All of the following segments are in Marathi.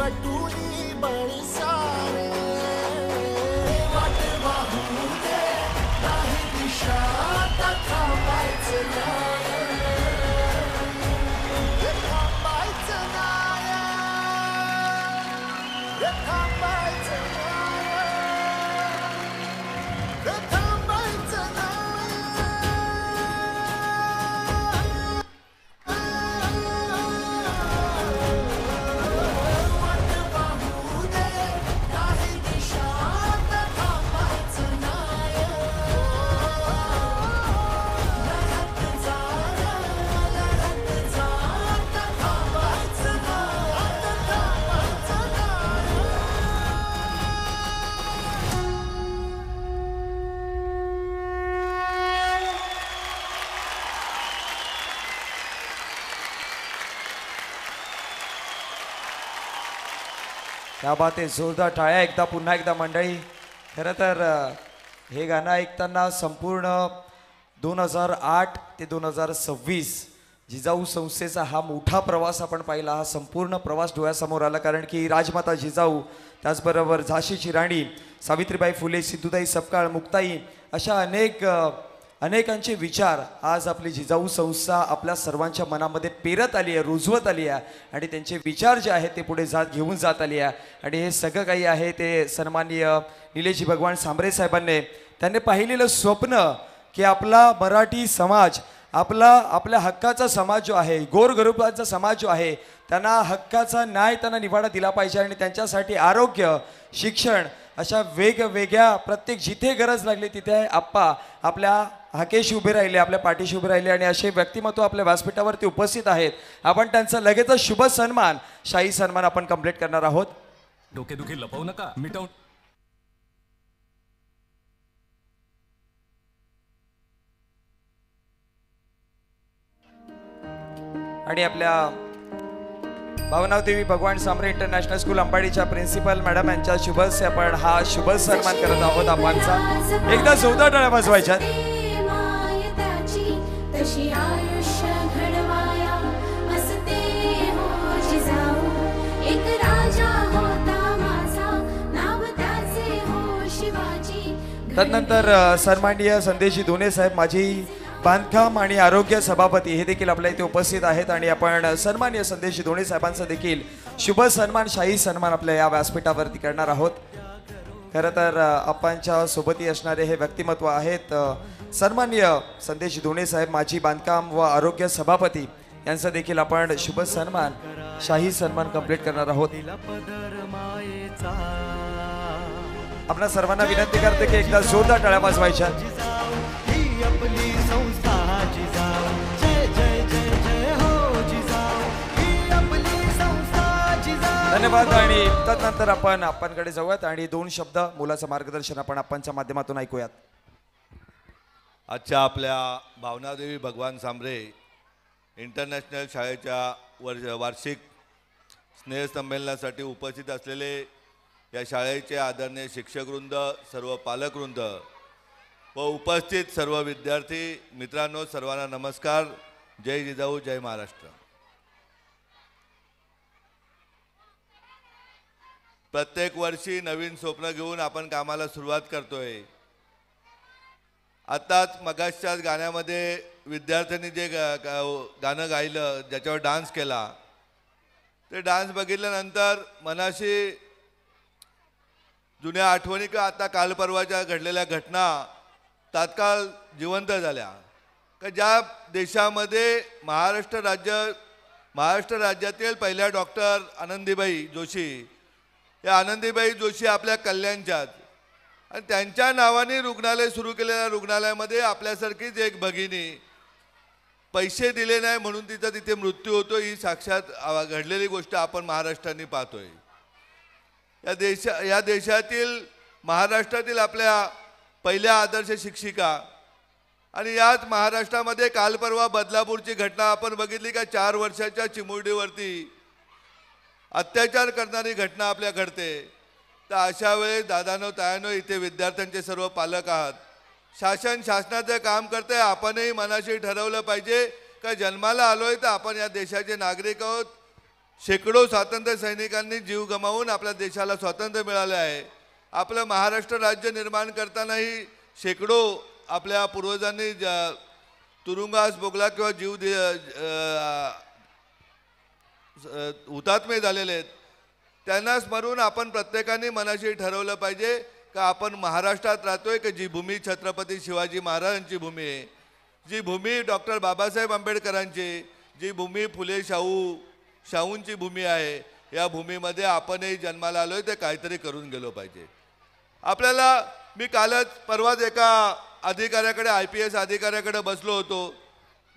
नटुनी बळसारे वाट वाहू दे नाही दिशा आता थांबायचं नाही थांबायचं नाही थांबायचं नाही थांबायचं क्या बात आहे. जोरदार टाळ्या एकदा पुन्हा एकदा मंडळी. खरं तर हे गाणं ऐकताना संपूर्ण 2008 ते 2026 जिजाऊ संस्थेचा हा मोठा प्रवास आपण पाहिला. हा संपूर्ण प्रवास डोळ्यासमोर आला, कारण की राजमाता जिजाऊ, त्याचबरोबर झाशीची राणी सावित्रीबाई फुले, सिद्धूताई सपकाळ, मुक्ताई अशा अनेकांचे विचार आज आपली जिजाऊ संस्था आपल्या सर्वांच्या मनामध्ये पेरत आली आहे, रुजवत आली आहे आणि त्यांचे विचार जे आहेत ते पुढे घेऊन जात आली आहे. आणि हे सगळं काही आहे ते सन्माननीय निलेशजी भगवान सांबरे साहेबांनी त्यांनी पाहिलेलं स्वप्न की आपला मराठी समाज आपल्या हक्काचा समाज जो आहे, गोरगरिबांचा समाज जो आहे, त्यांना हक्काचा न्याय, त्यांना निवाडा दिला पाहिजे आणि त्यांच्यासाठी आरोग्य, शिक्षण अशा वेगवेगळ्या प्रत्येक जिथे गरज लागली तिथे आप्पा आपल्या हाकेशी उभे राहिले, आपल्या पाठीशी उभे राहिले आणि असे व्यक्तिमत्व आपल्या व्यासपीठावरती उपस्थित आहेत. आपण त्यांचा लगेचच शुभ सन्मान, शाही सन्मान आपण कंप्लीट करणार आहोत. डोकेदुखी लपवू नका, मिटवून. आणि आपल्या भावनादेवी भगवान सांबरे इंटरनॅशनल स्कूल अंबाडीच्या प्रिन्सिपल मॅडम यांच्या शुभ हस्ते आपण हा शुभ सन्मान करत आहोत. आपणचा एकदा जोरदार टाळ्या वाजवायच्या. तदनंतर सन्माननीय संदेशजी धोने साहेब, माजी बांधकाम आणि आरोग्य सभापती, हे देखील आपल्या इथे उपस्थित आहेत आणि आपण सन्माननीय संदेशजी धोने साहेबांचा देखील शुभ सन्मान, शाही सन्मान आपल्या या व्यासपीठावरती करणार आहोत. खरं तर आपणच्या सोबती असणारे हे व्यक्तिमत्व आहेत सन्माननीय संदेशजी धोने साहेब, माजी बांधकाम व आरोग्य सभापती, यांचा देखील आपण शुभ सन्मान, शाही सन्मान कंप्लीट करणार आहोत. आपल्या सर्वांना विनंती करते की एकदा जोरदार टाळ्या वाजवायच्या. धन्यवाद. आणि तदनंतर आपण आपणकडे जाऊयात आणि दोन शब्द मुलाचं मार्गदर्शन आपण आपणच्या माध्यमातून ऐकूयात. आजच्या आपल्या भावनादेवी भगवान सांबरे इंटरनॅशनल शाळेच्या वार्षिक स्नेहसंमेलनासाठी उपस्थित असलेले या शाळेचे आदरणीय शिक्षकवृंद, सर्व पालकवृंद व उपस्थित सर्व विद्यार्थी मित्रांनो, सर्वांना नमस्कार. जय जिजाऊ, जय महाराष्ट्र. प्रत्येक वर्षी नवीन स्वप्न घेऊन आपण कामाला सुरुवात करतोय. आताच मगाशच्याच गाण्यामध्ये विद्यार्थ्यांनी जे गाणं गायलं, ज्याच्यावर डान्स केला, ते डान्स बघितल्यानंतर मनाशी जुन्या आठवणी का आता कालपर्वाच्या घडलेल्या घटना तात्काळ जिवंत झाल्या. का ज्या देशामध्ये महाराष्ट्र राज्यातील पहिल्या डॉक्टर आनंदीबाई जोशी, या आनंदीबाई जोशी आपल्या कल्याणच्याच, आणि त्यांच्या नावाने रुग्णालय सुरू केलेल्या रुग्णालयामध्ये आपल्यासारखीच एक भगिनी पैसे दिले नाही म्हणून तिचा तिथे मृत्यू होतो. ही साक्षात घडलेली गोष्ट आपण महाराष्ट्राने पाहतोय. या देशातील महाराष्ट्रातील आपल्या पहिल्या आदर्श शिक्षिका, आणि याच महाराष्ट्रामध्ये काल परवा बदलापूरची घटना आपण बघितली का 4 वर्षाच्या चिमुरडीवरती अत्याचार करणारी घटना आपल्या घडते. तर अशा वेळेस दादानो, तायानो, इथे विद्यार्थ्यांचे सर्व पालक आहात, शासनाचं काम करते. आपणही मनाशी ठरवलं पाहिजे का जन्माला आलोय तर आपण या देशाचे नागरिक आहोत. शेकडो स्वातंत्र्य सैनिकांनी जीव गमावून आपल्या देशाला स्वातंत्र्य मिळाले आहे. आपलं महाराष्ट्र राज्य निर्माण करतानाही शेकडो आपल्या पूर्वजांनी तुरुंगास भोगला किंवा हुतात्मे झालेले आहेत. त्यांना स्मरून आपण प्रत्येकाने मनाशी ठरवलं पाहिजे का आपण महाराष्ट्रात राहतोय की जी भूमी छत्रपती शिवाजी महाराजांची भूमी आहे, जी भूमी डॉक्टर बाबासाहेब आंबेडकरांची, जी भूमी फुले शाहूंची भूमी आहे, या भूमीमध्ये आपणही जन्माला आलोय ते काहीतरी करून गेलो पाहिजे. आपल्याला मी कालच परवाच एका अधिकाऱ्याकडे IPS अधिकाऱ्याकडे बसलो होतो.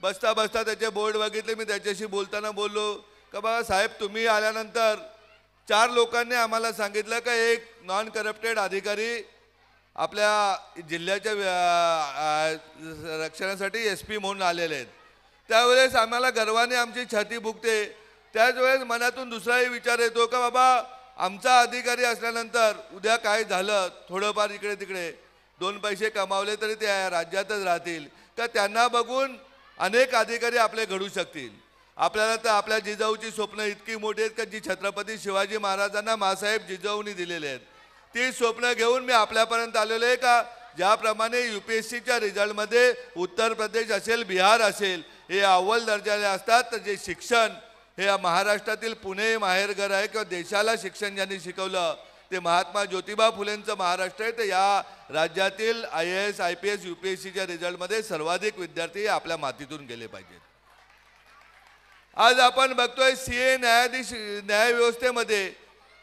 बसता बसता त्याचे बोर्ड बघितले. मी त्याच्याशी बोलताना बोललो का बाबा साहेब, तुम्ही आल्यानंतर 4 लोकांनी आम्हाला सांगितलं का एक नॉन करप्टेड अधिकारी आपल्या जिल्ह्याच्या रक्षणासाठी SP म्हणून आलेले आहेत. त्यावेळेस आम्हाला गर्वाने आमची छाती फुगते. त्याच वेळेस मनातून दुसराही विचार येतो का बाबा आमचा अधिकारी असल्यानंतर उद्या काय झालं, थोडंफार इकडे तिकडे 2 पैसे कमावले तरी ते राज्यातच राहतील का, त्यांना बघून अनेक अधिकारी आपले घडू शकतील. आपल्याला तर आपल्या जिजाऊची स्वप्न इतकी मोठी आहेत का जी छत्रपती शिवाजी महाराजांना मासाहेब जिजाऊंनी दिलेले आहेत. ती स्वप्न घेऊन मी आपल्यापर्यंत आलेलो आहे का ज्याप्रमाणे UPSCच्या रिझल्टमध्ये उत्तर प्रदेश असेल, बिहार असेल, हे अव्वल दर्जाचे असतात, तर जे शिक्षण हे महाराष्ट्रातील पुणे माहेरघर आहे किंवा देशाला शिक्षण ज्यांनी शिकवलं ते महात्मा ज्योतिबा फुलेंचं महाराष्ट्र आहे. तर या राज्यातील IAS IPS UPSCच्या रिझल्टमध्ये सर्वाधिक विद्यार्थी आपल्या मातीतून गेले पाहिजेत. आज आपण बघतोय CA न्यायाधीश न्यायव्यवस्थेमध्ये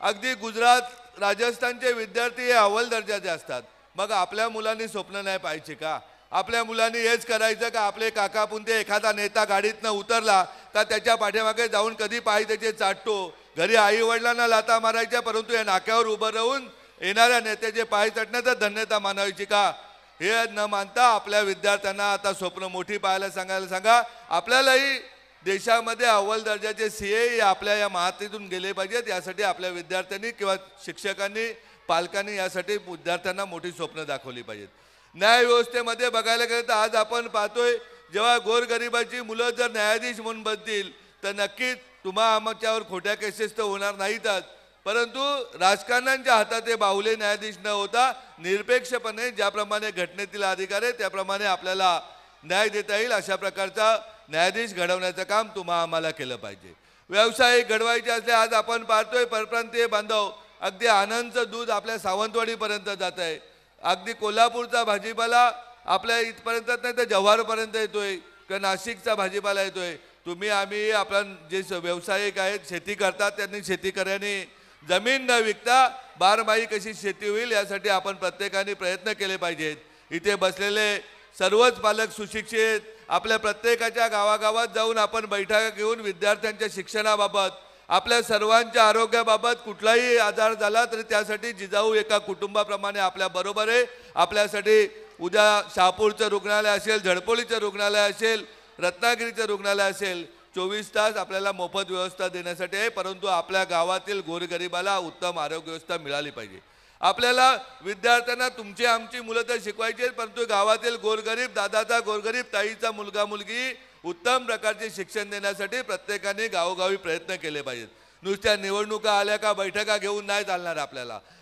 अगदी गुजरात, राजस्थानचे विद्यार्थी हे अव्वल दर्जाचे असतात. मग आपल्या मुलांनी स्वप्न नाही पाहायचे का? आपल्या मुलांनी हेच करायचं का आपले काका पुंते एखादा नेता गाडीतनं उतरला का त्याच्या पाठीमागे जाऊन कधी पाय त्याचे चाटतो, घरी आई वडिलांना लाता मारायच्या, परंतु या नाक्यावर उभं राहून येणाऱ्या नेत्याचे पाय चाटण्याचा धन्यता मानायची का? हे न मानता आपल्या विद्यार्थ्यांना आता स्वप्न मोठी पाहायला सांगा. आपल्यालाही देशामध्ये अव्वल दर्जाचे CA आपल्या या मातीतून गेले पाहिजेत. यासाठी आपल्या विद्यार्थ्यांनी किंवा शिक्षकांनी, पालकांनी यासाठी विद्यार्थ्यांना मोठी स्वप्न दाखवली पाहिजेत. न्यायव्यवस्थेमध्ये बघायला गेलं तर आज आपण पाहतोय जेव्हा गोरगरिबाची मुलं जर न्यायाधीश म्हणून बनतील तर नक्कीच आमच्यावर खोट्या केसेस तर होणार नाहीतच, परंतु राजकारण्यांच्या हातात हे बाहुले न्यायाधीश न होता निरपेक्षपणे ज्याप्रमाणे घटनेतील अधिकार आहे त्याप्रमाणे आपल्याला न्याय देता येईल अशा प्रकारचा न्यायाधीश घडवण्याचं काम आम्हाला केलं पाहिजे. व्यवसाय घडवायचे असले आज आपण पाहतोय परप्रांतीय बांधव अगदी आनंदचं दूध आपल्या सावंतवाडीपर्यंत जात आहे. अगदी कोल्हापूरचा भाजीपाला आपल्या इथपर्यंत नाही तर जव्हारपर्यंत येतोय किंवा नाशिकचा भाजीपाला येतोय. आम्ही आपला जे व्यावसायिक आहेत शेती करतात त्यांनी शेतकऱ्यांनी जमीन न विकता 12 माही कशी शेती होईल यासाठी आपण प्रत्येकाने प्रयत्न केले पाहिजेत. इथे बसलेले सर्वच पालक सुशिक्षित, आपल्या प्रत्येकाच्या गावागावात जाऊन आपण बैठका घेऊन विद्यार्थ्यांच्या शिक्षणाबाबत, आपल्या सर्वांच्या आरोग्याबाबत कुठलाही आजार झाला तरी त्यासाठी जिजाऊ एका कुटुंबाप्रमाणे आपल्या बरोबर आहे. आपल्यासाठी उद्या शहापूरचं रुग्णालय असेल, झडपोलीचं रुग्णालय असेल, रत्नागिरीचं रुग्णालय असेल, 24 तास आपल्याला मोफत व्यवस्था देण्यासाठी आहे. परंतु आपल्या गावातील गोरगरिबाला उत्तम आरोग्य व्यवस्था मिळाली पाहिजे. आपल्याला विद्यार्थ्यांना तुमची आमची मुलं तर शिकवायची आहेत, परंतु गावातील गोरगरीब दादाचा, गोरगरीब ताईचा मुलगा मुलगी उत्तम प्रकारचे शिक्षण देण्यासाठी प्रत्येकाने गावोगावी प्रयत्न केले पाहिजेत. नुसत्या निवडणुका आल्या का बैठका घेऊन नाही चालणार.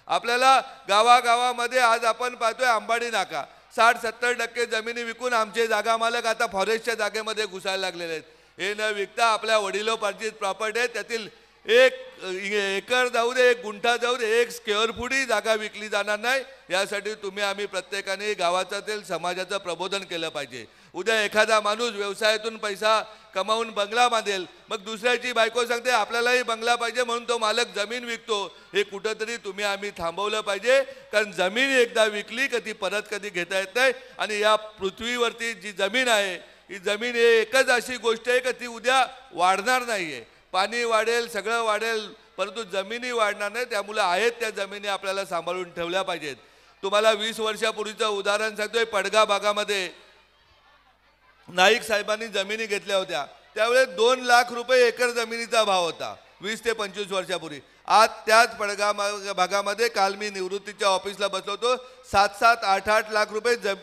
आपल्याला गावागावामध्ये आज आपण पाहतोय अंबाडी नाका 60-70% जमिनी विकून आमचे जागा मालक आता फॉरेस्टच्या जागेमध्ये घुसायला लागलेले आहेत. हे न विकता आपल्या वडिलोपार्जित प्रॉपर्टी आहे त्यातील 1 एकर जाऊ दे, 1 गुंठा जाऊ दे, 1 स्क्वेअर फूटही जागा विकली जाणार नाही. यासाठी आम्ही प्रत्येकाने गावातील समाजाचं प्रबोधन केलं पाहिजे. उद्या एखादा माणूस व्यवसायातून पैसा कमावून बंगला बांधेल, मग दुसऱ्याची बायको सांगते आपल्यालाही बंगला पाहिजे म्हणून तो मालक जमीन विकतो. हे कुठंतरी आम्ही थांबवलं पाहिजे, कारण जमीन एकदा विकली का ती परत कधी घेता येत नाही. आणि या पृथ्वीवरती जी जमीन आहे ही जमीन हे एकच अशी गोष्ट आहे का ती उद्या वाढणार नाही आहे. पाणी वाढेल, सगळं वाढेल, परंतु जमिनी वाढणार नाही. त्यामुळे आहेत त्या जमिनी आपल्याला सांभाळून ठेवल्या पाहिजेत. तुम्हाला 20 वर्षापूर्वीचं उदाहरण सांगतोय. पडगा भागामध्ये नाईक साहेबांनी जमिनी घेतल्या होत्या. त्यावेळेस 2 लाख रुपये एकर जमिनीचा भाव होता 20 ते 25 वर्षापूर्वी. आज त्याच पडगा भागामध्ये काल मी निवृत्तीच्या ऑफिसला बसलो होतो, 7-7, 8-8 लाख रुपये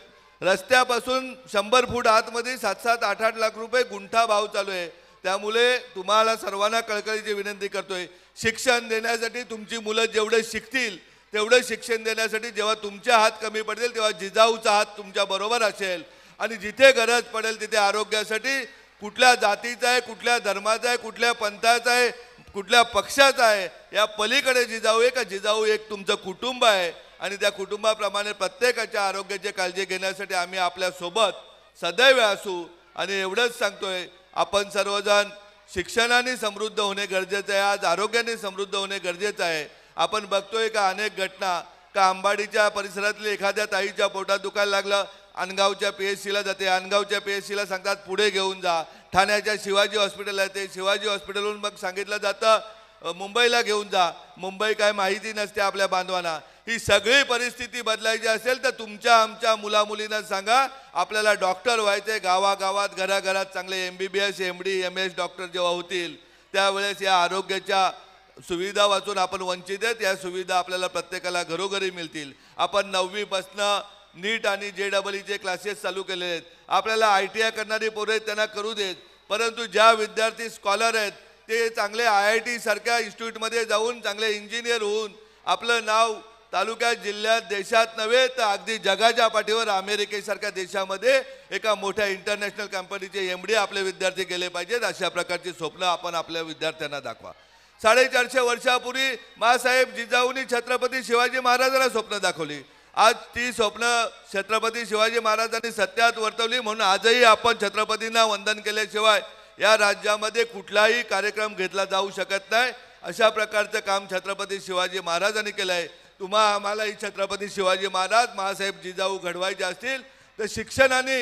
रस्त्यापासून 100 फूट आतमध्ये 7-7, 8-8 लाख रुपये गुंठा भाव चालू आहे. त्यामुळे तुम्हाला सर्वांना कळकळीची विनंती करतोय, शिक्षण देण्यासाठी तुमची मुलं जेवढे शिकतील तेवढे शिक्षण देण्यासाठी जेव्हा तुमचे हात कमी पडतील तेव्हा जिजाऊचा हात तुमच्या बरोबर असेल आणि जिथे गरज पडेल तिथे आरोग्यासाठी कुठल्या जातीचा आहे, कुठल्या धर्माचा आहे, कुठल्या पंथाचा आहे, कुठल्या पक्षाचा आहे, या पलीकडे जिजाऊ आहे का जिजाऊ एक तुमचं कुटुंब आहे आणि त्या कुटुंबाप्रमाणे प्रत्येकाच्या आरोग्याची काळजी घेण्यासाठी आम्ही आपल्यासोबत सदैव असू. आणि एवढंच सांगतोय, आपण सर्वजण शिक्षणाने समृद्ध होणे गरजेचं आहे, आज आरोग्याने समृद्ध होणे गरजेचं आहे. आपण बघतोय का अनेक घटना का अंबाडीच्या परिसरातली एखाद्या ताईच्या पोटात दुखायला लागलं, अनगावच्या PHCला जाते, अनगावच्या PHCला सांगतात पुढे घेऊन जा, ठाण्याच्या शिवाजी हॉस्पिटल आहे ते शिवाजी हॉस्पिटलहून मग सांगितलं जातं मुंबईला घेऊन जा. मुंबई काय माहिती नसते आपल्या बांधवांना. ही सगळी परिस्थिती बदलायची असेल तर तुमच्या आमच्या मुलामुलींना सांगा आपल्याला डॉक्टर व्हायचे. गावागावात घराघरात चांगले MBBS MD MS डॉक्टर जेव्हा होतील त्यावेळेस या आरोग्याच्या सुविधा वाचून आपण वंचित आहेत, या सुविधा आपल्याला प्रत्येकाला घरोघरी मिळतील. आपण 9वीपासनं नीट आणि JEE क्लासेस चालू केले आहेत. आपल्याला ITI करणारी पोरं आहेत त्यांना करू देत, परंतु ज्या विद्यार्थी स्कॉलर आहेत ते चांगले IIT सारख्या इन्स्टिट्यूटमध्ये जाऊन चांगले इंजिनियर होऊन आपलं नाव तालुक्यात जिल्ह्यात देशात नव्हे तर अगदी जगाच्या पाठीवर अमेरिकेसारख्या देशामध्ये एका मोठ्या इंटरनॅशनल कंपनीचे MD आपले विद्यार्थी केले पाहिजेत. अशा प्रकारची स्वप्न आपण आपल्या विद्यार्थ्यांना दाखवा. 450 वर्षापूर्वी माँसाहेब जिजाऊंनी छत्रपती शिवाजी महाराजांना स्वप्न दाखवली. आज ती स्वप्न छत्रपती शिवाजी महाराजांनी सत्यात वर्तवली. म्हणून आजही आपण छत्रपतींना वंदन केल्याशिवाय या राज्यामध्ये कुठलाही कार्यक्रम घेतला जाऊ शकत नाही. अशा प्रकारचं काम छत्रपती शिवाजी महाराजांनी केलं आहे. आम्हाला ही छत्रपती शिवाजी महाराज माँसाहेब जिजाऊ घडवायचे असतील तर शिक्षणाने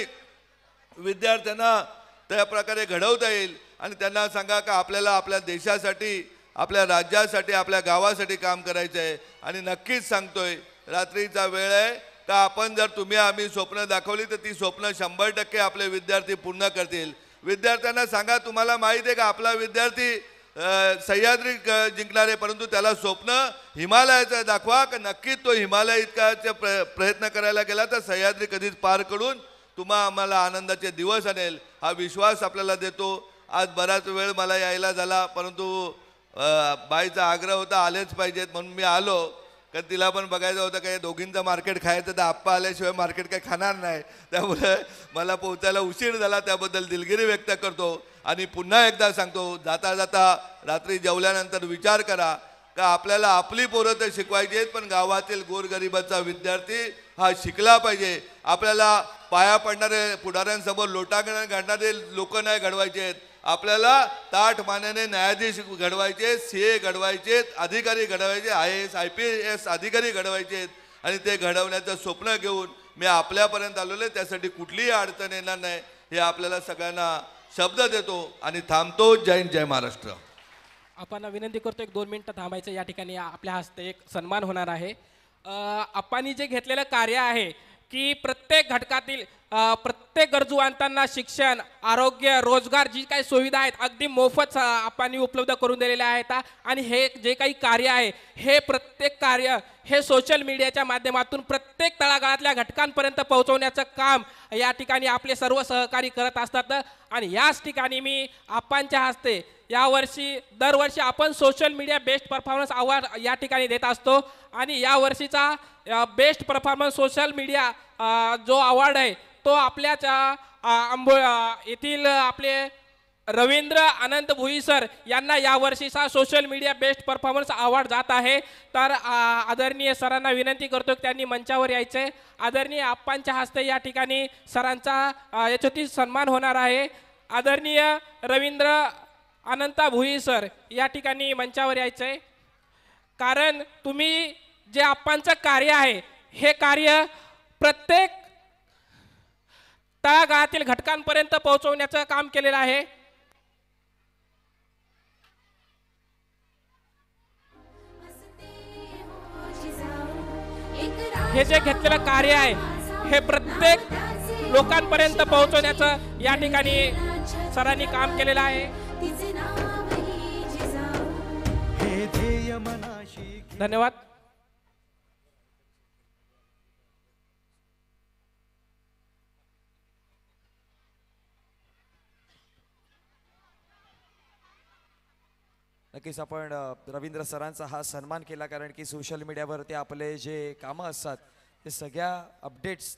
विद्यार्थ्यांना त्या प्रकारे घडवता येईल. आणि त्यांना सांगा का आपल्याला आपल्या देशासाठी, आपल्या राज्यासाठी, आपल्या गावासाठी काम करायचं आहे. आणि नक्कीच सांगतोय, रात्रीचा वेळ आहे का आपण जर तुम्ही आम्ही स्वप्न दाखवली तर ती स्वप्न 100% आपले विद्यार्थी पूर्ण करतील. विद्यार्थ्यांना सांगा, तुम्हाला माहीत आहे का आपला विद्यार्थी सह्याद्री जिंकणार आहे, परंतु त्याला स्वप्न हिमालयाचं दाखवा का नक्कीच तो हिमालय इतकाचे प्रयत्न करायला गेला तर सह्याद्री कधीच पार करून आम्हाला आनंदाचे दिवस आणेल हा विश्वास आपल्याला देतो. आज बराच वेळ मला यायला झाला, परंतु बाईचा आग्रह होता आलेच पाहिजेत म्हणून मी आलो. कारण तिला पण बघायचं होतं काय दोघींचं मार्केट खायचं तर आप्पा आल्याशिवाय मार्केट काही खाणार नाही. त्यामुळे मला पोहोचायला उशीर झाला, त्याबद्दल दिलगिरी व्यक्त करतो. आणि पुन्हा एकदा सांगतो, जाता जाता रात्री जेवल्यानंतर विचार करा का आपल्याला आपली पोरं तर शिकवायची आहेत, पण गावातील गोरगरिबाचा विद्यार्थी हा शिकला पाहिजे. आपल्याला पाया पडणारे पुढाऱ्यांसमोर लोटांगण घडणारे लोक नाही घडवायचे आहेत. आपल्याला ताठ मानेने न्यायाधीश घडवायचे, CA घडवायचे, अधिकारी घडवायचे, IAS IPS अधिकारी घडवायचे. आणि ते घडवण्याचं स्वप्न घेऊन मी आपल्यापर्यंत आलेलो आहे. त्यासाठी कुठलीही अडचण येणार नाही हे आपल्याला सगळ्यांना शब्द देतो आणि थांबतो. जय हिंद, जय महाराष्ट्र. आपण विनंती करतो 1-2 मिनिटं थांबायचं. या ठिकाणी आपल्या हस्ते एक सन्मान होणार आहे. आपण जे घेतलेलं कार्य आहे की प्रत्येक घटकातील प्रत्येक गरजूवंतांना शिक्षण, आरोग्य, रोजगार जी काही सुविधा आहेत अगदी मोफत आपण उपलब्ध करून दिलेल्या आहेत. आणि हे जे काही कार्य आहे हे प्रत्येक कार्य हे सोशल मीडियाच्या माध्यमातून प्रत्येक तळागाळातल्या घटकांपर्यंत पोहोचवण्याचं काम या ठिकाणी आपले सर्व सहकारी करत असतात. आणि याच ठिकाणी मी आपणच्या हस्ते यावर्षी दरवर्षी आपण social media best performance award या ठिकाणी देत असतो. आणि या वर्षीचा बेस्ट परफॉर्मन्स सोशल मीडिया जो अवॉर्ड आहे तो आपल्याच येथील आपले रवींद्र अनंत भुई सर यांना यावर्षीचा social media best performance award जात आहे. तर आदरणीय सरांना विनंती करतो की त्यांनी मंचावर यायचे. आदरणीय आप्पांच्या हस्ते या ठिकाणी सरांचा याच्यावरती सन्मान होणार आहे. आदरणीय रवींद्र अनंता भुई सर या ठिकाणी मंचावर यायचे. कारण तुम्ही जे आप्पांचं कार्य आहे हे कार्य प्रत्येक तळागाळातील घटकांपर्यंत पोहोचवण्याचं काम केलेलं आहे. हे जे घेतलेलं कार्य आहे हे प्रत्येक लोकांपर्यंत पोहोचवण्याचं या ठिकाणी सरांनी काम केलेलं आहे. धन्यवाद. नक्कीच आपण रवींद्र सरांचा हा सन्मान केला, कारण की सोशल मीडियावरती आपले जे कामं असतात ते सगळ्या अपडेट्स